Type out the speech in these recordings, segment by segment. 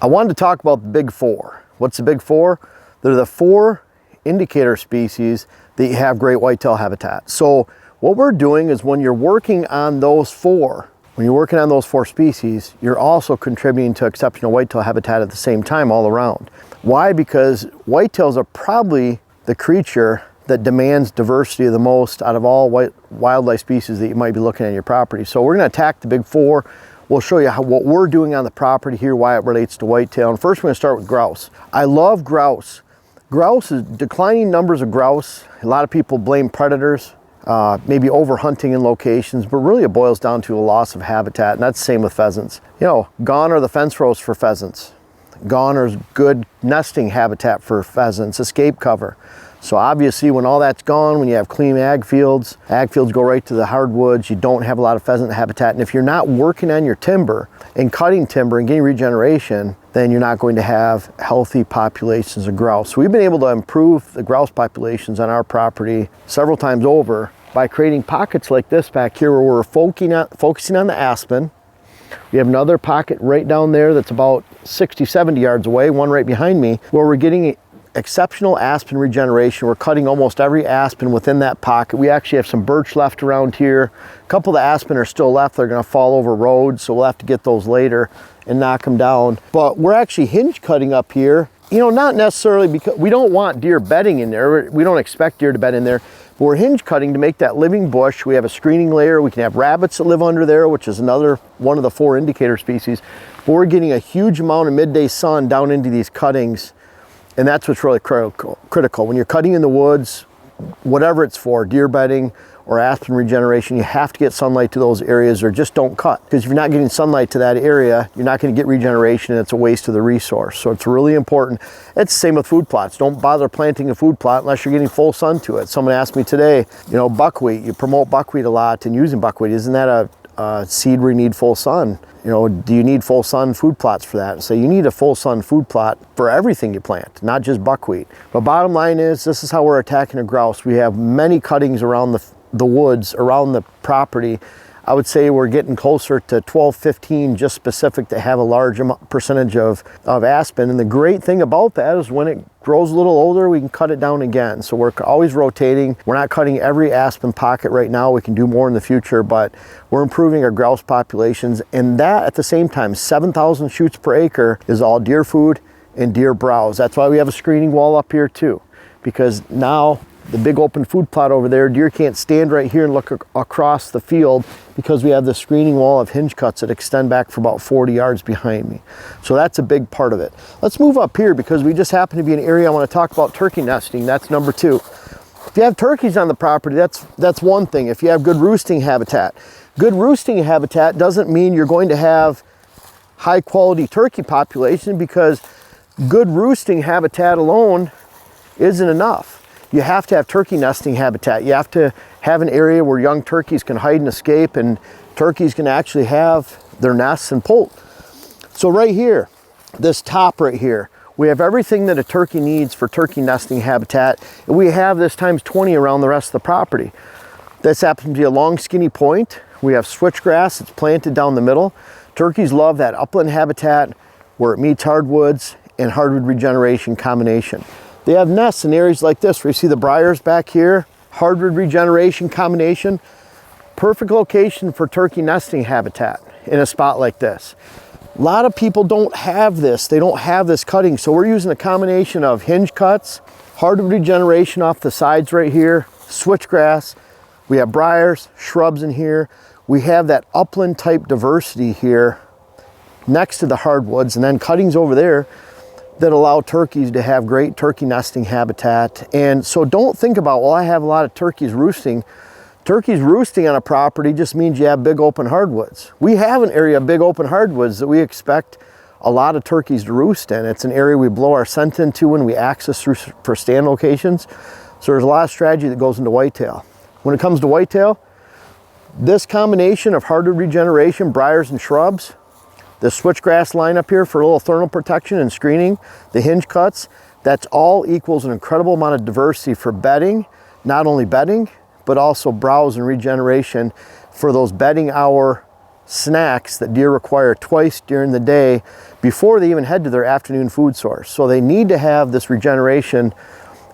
I wanted to talk about the big four. What's the big four? They're the four indicator species that you have great whitetail habitat. So what we're doing is when you're working on those four, species, you're also contributing to exceptional whitetail habitat at the same time all around. Why? Because whitetails are probably the creature that demands diversity the most out of all wildlife species that you might be looking at in your property. So we're going to attack the big four. We'll show you what we're doing on the property here, why it relates to whitetail. And first we're going to start with grouse. I love grouse. Grouse is declining numbers of grouse. A lot of people blame predators, maybe overhunting in locations, but really it boils down to a loss of habitat, and that's the same with pheasants. You know, gone are the fence rows for pheasants. Gone is good nesting habitat for pheasants, escape cover. So obviously when all that's gone, when you have clean ag fields go right to the hardwoods, you don't have a lot of pheasant habitat. And if you're not working on your timber and cutting timber and getting regeneration, then you're not going to have healthy populations of grouse. So we've been able to improve the grouse populations on our property several times over by creating pockets like this back here where we're focusing on the aspen. We have another pocket right down there that's about 60, 70 yards away, one right behind me, where we're getting exceptional aspen regeneration. We're cutting almost every aspen within that pocket. We actually have some birch left around here. A couple of the aspen are still left. They're going to fall over roads, so we'll have to get those later and knock them down. But we're actually hinge cutting up here. You know, not necessarily because we don't want deer bedding in there. We don't expect deer to bed in there. But we're hinge cutting to make that living bush. We have a screening layer. We can have rabbits that live under there, which is another one of the four indicator species. But we're getting a huge amount of midday sun down into these cuttings. And that's what's really critical. When you're cutting in the woods, whatever it's for, deer bedding or aspen regeneration, you have to get sunlight to those areas or just don't cut. Because if you're not getting sunlight to that area, you're not going to get regeneration and it's a waste of the resource. So it's really important. It's the same with food plots. Don't bother planting a food plot unless you're getting full sun to it. Someone asked me today, you know, buckwheat, you promote buckwheat a lot and using buckwheat, isn't that a seed where you need full sun? You know, do you need full sun food plots for that? So you need a full sun food plot for everything you plant, not just buckwheat. But bottom line is, this is how we're attacking a grouse. We have many cuttings around the woods, around the property. I would say we're getting closer to 12, 15 just specific to have a large percentage of aspen. And the great thing about that is when it grows a little older, we can cut it down again. So we're always rotating. We're not cutting every aspen pocket right now. We can do more in the future, but we're improving our grouse populations. And that at the same time, 7,000 shoots per acre is all deer food and deer browse. That's why we have a screening wall up here too, because now the big open food plot over there, deer can't stand right here and look across the field because we have the screening wall of hinge cuts that extend back for about 40 yards behind me. So that's a big part of it. Let's move up here because we just happen to be in an area I want to talk about turkey nesting. That's number two. If you have turkeys on the property, that's one thing. If you have good roosting habitat. Good roosting habitat doesn't mean you're going to have high quality turkey population, because good roosting habitat alone isn't enough. You have to have turkey nesting habitat. You have to have an area where young turkeys can hide and escape, and turkeys can actually have their nests and poult. So right here, this top right here, we have everything that a turkey needs for turkey nesting habitat. And we have this times 20 around the rest of the property. This happens to be a long skinny point. We have switchgrass that's planted down the middle. Turkeys love that upland habitat where it meets hardwoods and hardwood regeneration combination. They have nests in areas like this where you see the briars back here, hardwood regeneration combination. Perfect location for turkey nesting habitat in a spot like this. A lot of people don't have this. They don't have this cutting. So we're using a combination of hinge cuts, hardwood regeneration off the sides right here, switchgrass. We have briars, shrubs in here. We have that upland type diversity here next to the hardwoods, and then cuttings over there that allow turkeys to have great turkey nesting habitat. And so don't think about, well, I have a lot of turkeys roosting. Turkeys roosting on a property just means you have big open hardwoods. We have an area of big open hardwoods that we expect a lot of turkeys to roost in. It's an area we blow our scent into when we access through for stand locations. So there's a lot of strategy that goes into whitetail. When it comes to whitetail, this combination of hardwood regeneration, briars and shrubs, the switchgrass line up here for a little thermal protection and screening, the hinge cuts, that's all equals an incredible amount of diversity for bedding, not only bedding, but also browse and regeneration for those bedding hour snacks that deer require twice during the day before they even head to their afternoon food source. So they need to have this regeneration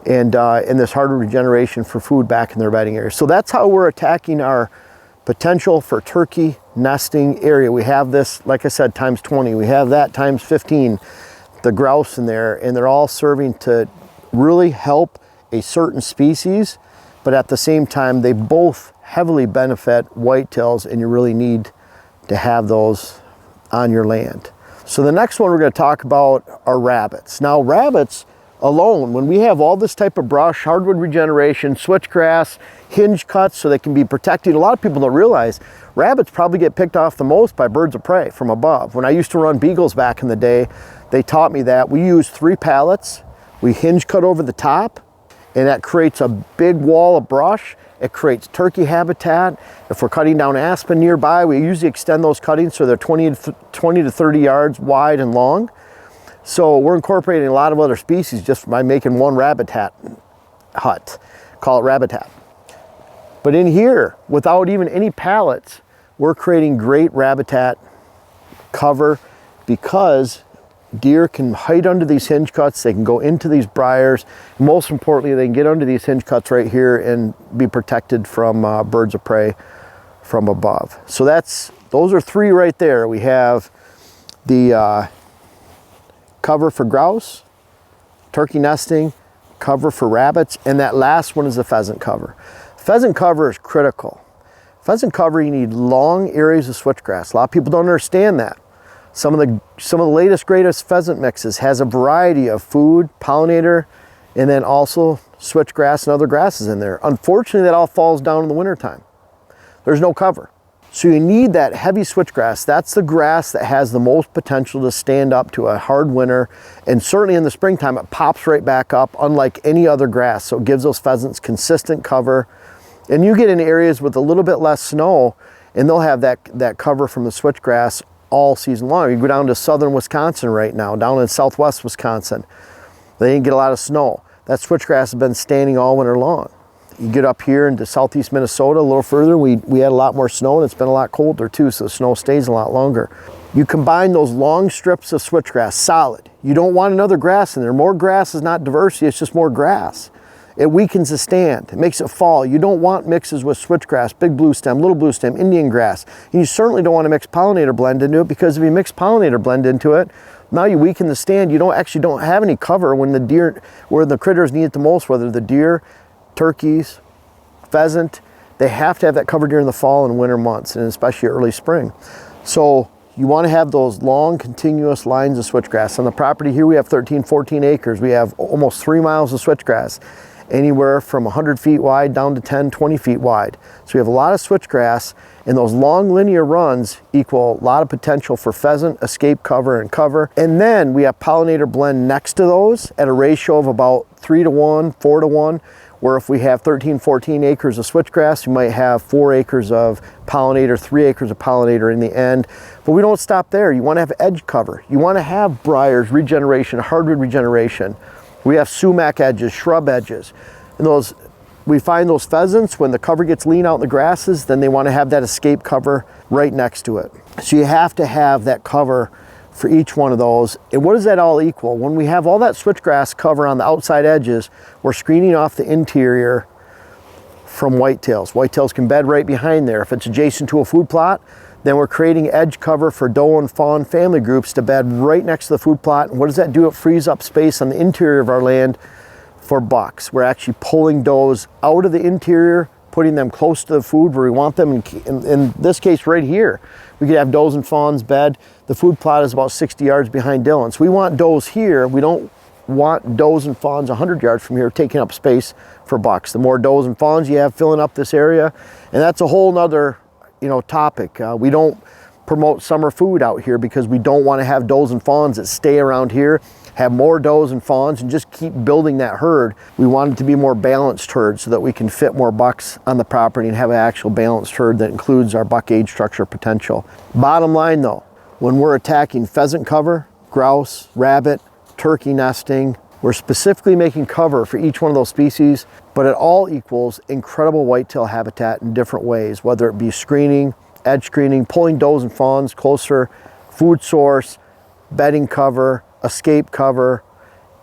and this hardwood regeneration for food back in their bedding area. So that's how we're attacking our potential for turkey nesting area. We have this, like I said, times 20. We have that times 15, the grouse in there, and they're all serving to really help a certain species, but at the same time, they both heavily benefit whitetails, and you really need to have those on your land. So the next one we're going to talk about are rabbits. Now rabbits alone, when we have all this type of brush, hardwood regeneration, switchgrass, hinge cuts so they can be protected, a lot of people don't realize rabbits probably get picked off the most by birds of prey from above. When I used to run beagles back in the day, they taught me that. We use 3 pallets, we hinge cut over the top, and that creates a big wall of brush. It creates turkey habitat. If we're cutting down aspen nearby, we usually extend those cuttings so they're 20 to 30 yards wide and long. So we're incorporating a lot of other species just by making one rabbit hut, call it rabbit hat. But in here, without even any pallets, we're creating great rabbit cover because deer can hide under these hinge cuts, they can go into these briars. Most importantly, they can get under these hinge cuts right here and be protected from birds of prey from above. So those are 3 right there. We have the cover for grouse, turkey nesting, cover for rabbits, and that last one is the pheasant cover. Pheasant cover is critical. Pheasant cover, you need long areas of switchgrass. A lot of people don't understand that. Some of the latest, greatest pheasant mixes has a variety of food, pollinator, and then also switchgrass and other grasses in there. Unfortunately, that all falls down in the wintertime. There's no cover. So you need that heavy switchgrass. That's the grass that has the most potential to stand up to a hard winter. And certainly in the springtime, it pops right back up, unlike any other grass. So it gives those pheasants consistent cover. And you get in areas with a little bit less snow, and they'll have that cover from the switchgrass all season long. You go down to southern Wisconsin right now, down in southwest Wisconsin. They didn't get a lot of snow. That switchgrass has been standing all winter long. You get up here into southeast Minnesota a little further, we had a lot more snow, and it's been a lot colder too, so the snow stays a lot longer. You combine those long strips of switchgrass, solid. You don't want another grass in there. More grass is not diversity, it's just more grass. It weakens the stand, it makes it fall. You don't want mixes with switchgrass, big blue stem, little blue stem, Indian grass. And you certainly don't want to mix pollinator blend into it, because if you mix pollinator blend into it, now you weaken the stand. You don't have any cover when the deer, where the critters need it the most, whether the deer, turkeys, pheasant, they have to have that cover during the fall and winter months, and especially early spring. So you want to have those long continuous lines of switchgrass. On the property here we have 13, 14 acres. We have almost 3 miles of switchgrass, anywhere from 100 feet wide down to 10, 20 feet wide. So we have a lot of switchgrass, and those long linear runs equal a lot of potential for pheasant, escape cover, and cover. And then we have pollinator blend next to those at a ratio of about 3 to 1, 4 to 1, where if we have 13, 14 acres of switchgrass, you might have 4 acres of pollinator, 3 acres of pollinator in the end. But we don't stop there. You want to have edge cover. You want to have briars, regeneration, hardwood regeneration. We have sumac edges, shrub edges. And we find those pheasants, when the cover gets lean out in the grasses, then they want to have that escape cover right next to it. So you have to have that cover for each one of those. And what does that all equal? When we have all that switchgrass cover on the outside edges, we're screening off the interior from whitetails. Whitetails can bed right behind there. If it's adjacent to a food plot, then we're creating edge cover for doe and fawn family groups to bed right next to the food plot. And what does that do? It frees up space on the interior of our land for bucks. We're actually pulling does out of the interior, putting them close to the food where we want them. In this case right here, we could have does and fawns bed. The food plot is about 60 yards behind Dylan. So we want does here. We don't want does and fawns 100 yards from here taking up space for bucks. The more does and fawns you have filling up this area, and that's a whole nother topic. We don't promote summer food out here because we don't want to have does and fawns that stay around here, have more does and fawns, and just keep building that herd. We want it to be more balanced herd so that we can fit more bucks on the property and have an actual balanced herd that includes our buck age structure potential. Bottom line though, when we're attacking pheasant cover, grouse, rabbit, turkey nesting, we're specifically making cover for each one of those species, but it all equals incredible whitetail habitat in different ways, whether it be screening, edge screening, pulling does and fawns closer, food source, bedding cover, escape cover.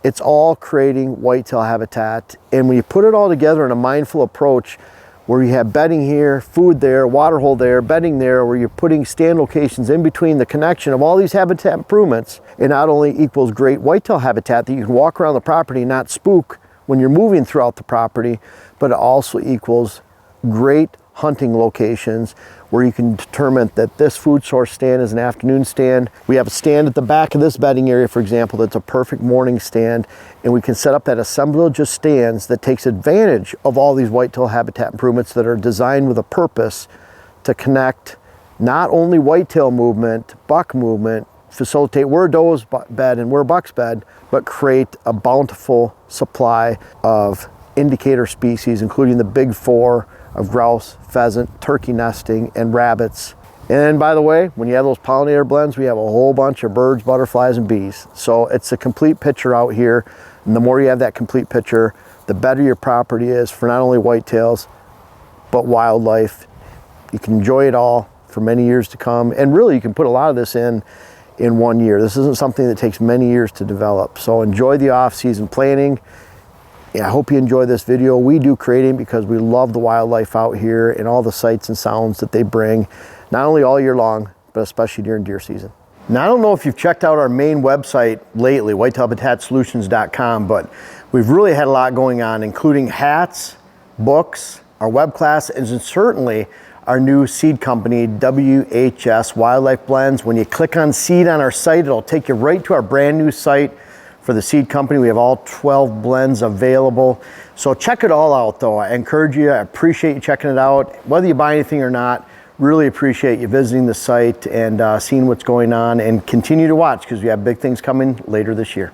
It's all creating whitetail habitat. And when you put it all together in a mindful approach, where you have bedding here, food there, water hole there, bedding there, where you're putting stand locations in between, the connection of all these habitat improvements, it not only equals great whitetail habitat that you can walk around the property and not spook when you're moving throughout the property, but it also equals great hunting locations where you can determine that this food source stand is an afternoon stand. We have a stand at the back of this bedding area, for example, that's a perfect morning stand, and we can set up that assemblage of stands that takes advantage of all these whitetail habitat improvements that are designed with a purpose to connect not only whitetail movement, buck movement, facilitate where does bed and where bucks bed, but create a bountiful supply of indicator species, including the big four of grouse, pheasant, turkey nesting, and rabbits. And by the way, when you have those pollinator blends, we have a whole bunch of birds, butterflies, and bees. So it's a complete picture out here. And the more you have that complete picture, the better your property is for not only whitetails, but wildlife. You can enjoy it all for many years to come. And really, you can put a lot of this in 1 year. This isn't something that takes many years to develop. So enjoy the off-season planning. I hope you enjoy this video. We do creating because we love the wildlife out here and all the sights and sounds that they bring, not only all year long, but especially during deer season. Now, I don't know if you've checked out our main website lately, whitetailhabitatsolutions.com, but we've really had a lot going on, including hats, books, our web class, and certainly our new seed company, WHS Wildlife Blends. When you click on seed on our site, it'll take you right to our brand new site for the seed company. We have all 12 blends available. So check it all out though. I encourage you, I appreciate you checking it out. Whether you buy anything or not, really appreciate you visiting the site and seeing what's going on, and continue to watch because we have big things coming later this year.